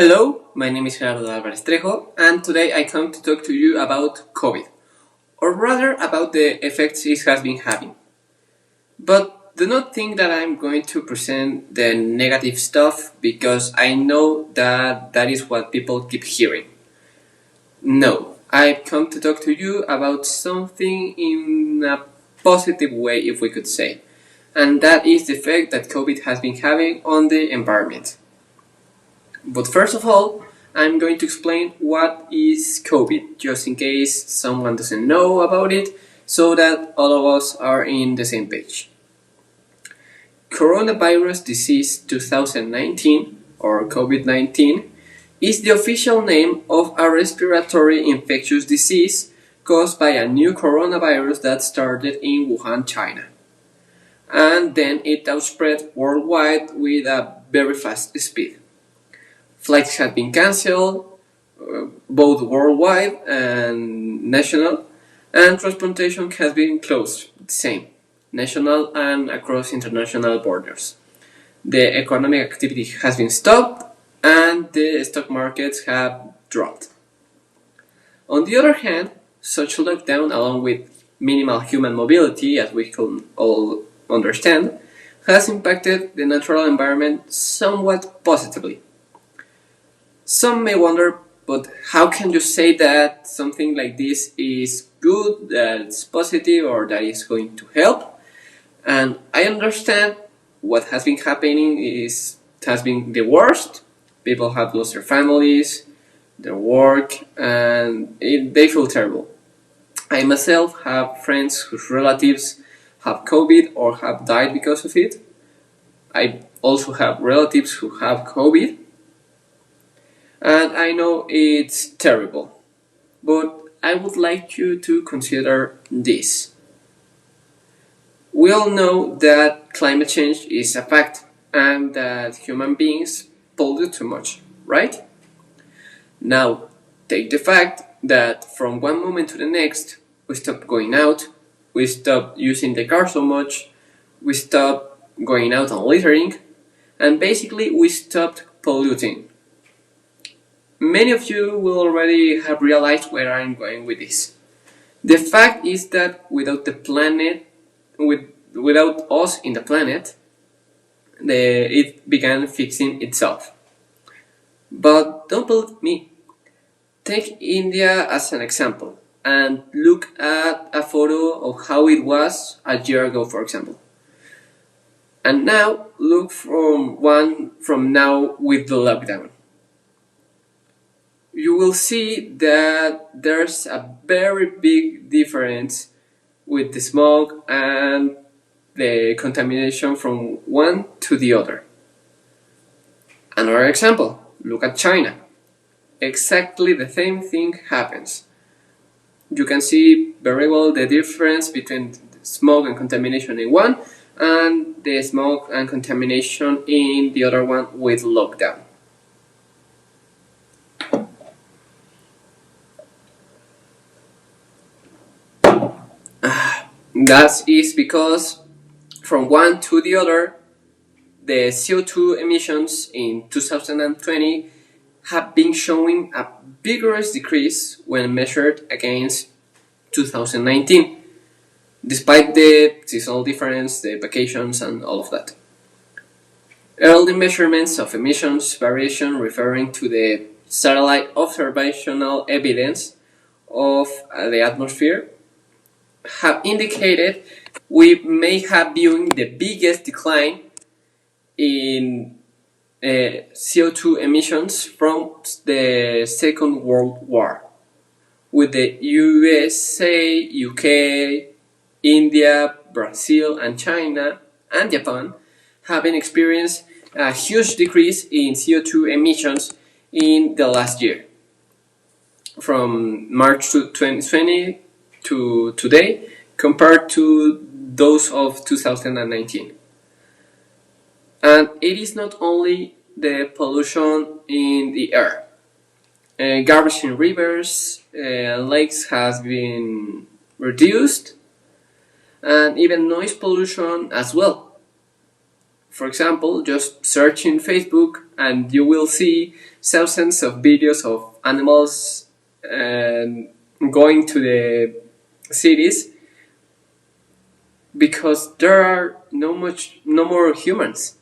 Hello, my name is Gerardo Alvarez Trejo, and today I come to talk to you about COVID, or rather about the effects it has been having. But do not think that I'm going to present the negative stuff because I know that that is what people keep hearing. No, I've come to talk to you about something in a positive way, if we could say, and that is the effect that COVID has been having on the environment. But first of all, I'm going to explain what is COVID, just in case someone doesn't know about it, so that all of us are in the same page. Coronavirus disease 2019, or COVID-19, is the official name of a respiratory infectious disease caused by a new coronavirus that started in Wuhan, China. And then it outspread worldwide with a very fast speed. Flights had been cancelled, both worldwide and national, and transportation has been closed, same, national and across international borders. The economic activity has been stopped, and the stock markets have dropped. On the other hand, such lockdown, along with minimal human mobility, as we can all understand, has impacted the natural environment somewhat positively. Some may wonder, but how can you say that something like this is good, that it's positive, or that is going to help? And I understand what has been happening has been the worst. People have lost their families, their work, and they feel terrible. I myself have friends whose relatives have COVID or have died because of it. I also have relatives who have COVID, and I know it's terrible, but I would like you to consider this. We all know that climate change is a fact and that human beings pollute too much, right? Now, take the fact that from one moment to the next, we stop going out, we stop using the car so much, we stop going out and littering, and basically we stopped polluting. Many of you will already have realized where I'm going with this. The fact is that without the planet, without us in the planet, it began fixing itself. But don't believe me. Take India as an example and look at a photo of how it was a year ago, for example. And now look from now with the lockdown. You will see that there's a very big difference with the smoke and the contamination from one to the other. Another example, look at China. Exactly the same thing happens. You can see very well the difference between smoke and contamination in one and the smoke and contamination in the other one with lockdown. That is because from one to the other, the CO2 emissions in 2020 have been showing a vigorous decrease when measured against 2019, despite the seasonal difference, the vacations, and all of that. Early measurements of emissions variation referring to the satellite observational evidence of the atmosphere have indicated we may have viewing the biggest decline in CO2 emissions from the Second World War, with the USA, UK, India, Brazil, and China, and Japan having experienced a huge decrease in CO2 emissions in the last year. From March 2020 to today, compared to those of 2019. And it is not only the pollution in the air. Garbage in rivers, lakes has been reduced, and even noise pollution as well. For example, just search in Facebook and you will see thousands of videos of animals going to the cities because there are no more humans.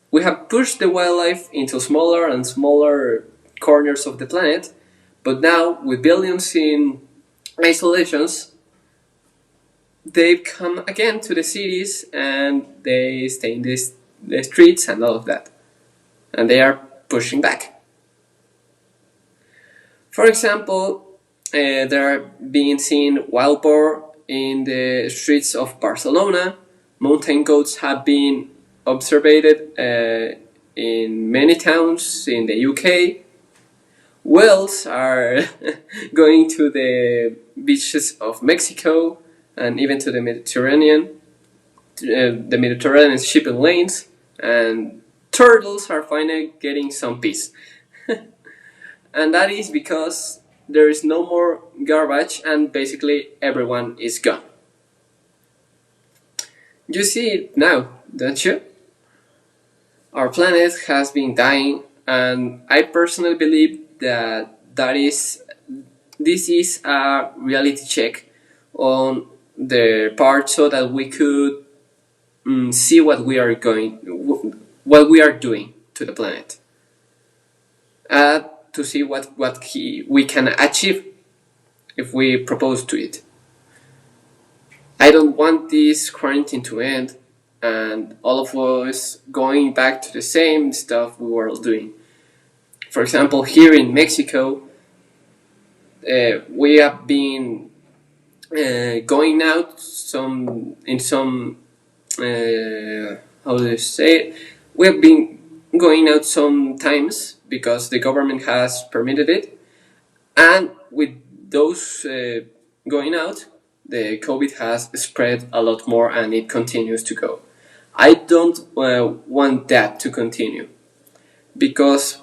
We have pushed the wildlife into smaller and smaller corners of the planet, but now with billions in isolations, they've come again to the cities and they stay in the streets and all of that. And they are pushing back. For example, there are being seen wild boar in the streets of Barcelona. Mountain goats have been observed in many towns in the UK. Whales are going to the beaches of Mexico and even to the Mediterranean shipping lanes, and turtles are finally getting some peace. And that is because there is no more garbage and basically everyone is gone. You see it now, don't you? Our planet has been dying, and I personally believe that this is a reality check on the part so that we could see what we are doing to the planet, to see what we can achieve if we propose to it. I don't want this quarantine to end and all of us going back to the same stuff we were doing. For example, here in Mexico, we have been going out how do you say it? We have been going out sometimes because the government has permitted it, and with those going out, the COVID has spread a lot more and it continues to go. I don't want that to continue because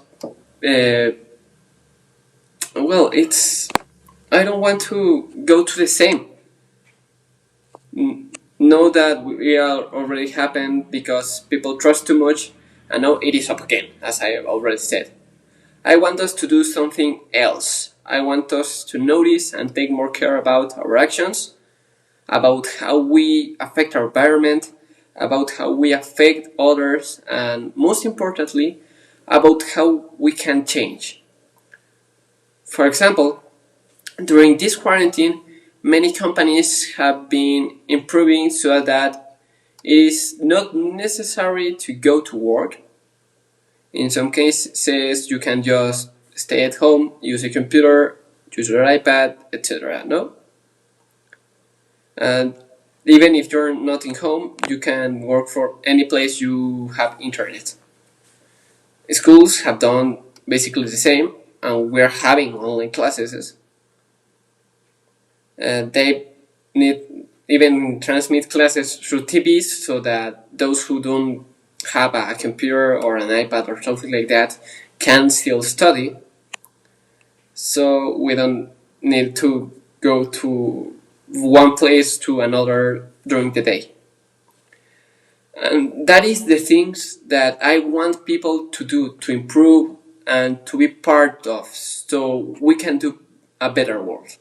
I don't want to go to the same. Know that we are already happened because people trust too much, and now it is up again, as I already said. I want us to do something else. I want us to notice and take more care about our actions, about how we affect our environment, about how we affect others, and most importantly, about how we can change. For example, during this quarantine, many companies have been improving so that it is not necessary to go to work. In some cases, you can just stay at home, use a computer, use your iPad, etc. No? And even if you're not in home, you can work for any place you have internet. Schools have done basically the same, and we're having online classes. They need even transmit classes through TVs so that those who don't have a computer or an iPad or something like that can still study. So we don't need to go to one place to another during the day. And that is the things that I want people to do to improve and to be part of so we can do a better world.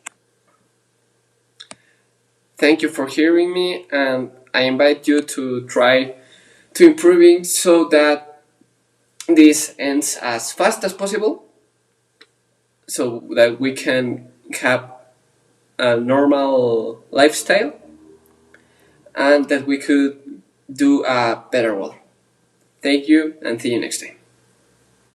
Thank you for hearing me, and I invite you to try to improving so that this ends as fast as possible so that we can have a normal lifestyle and that we could do a better world. Thank you and see you next time.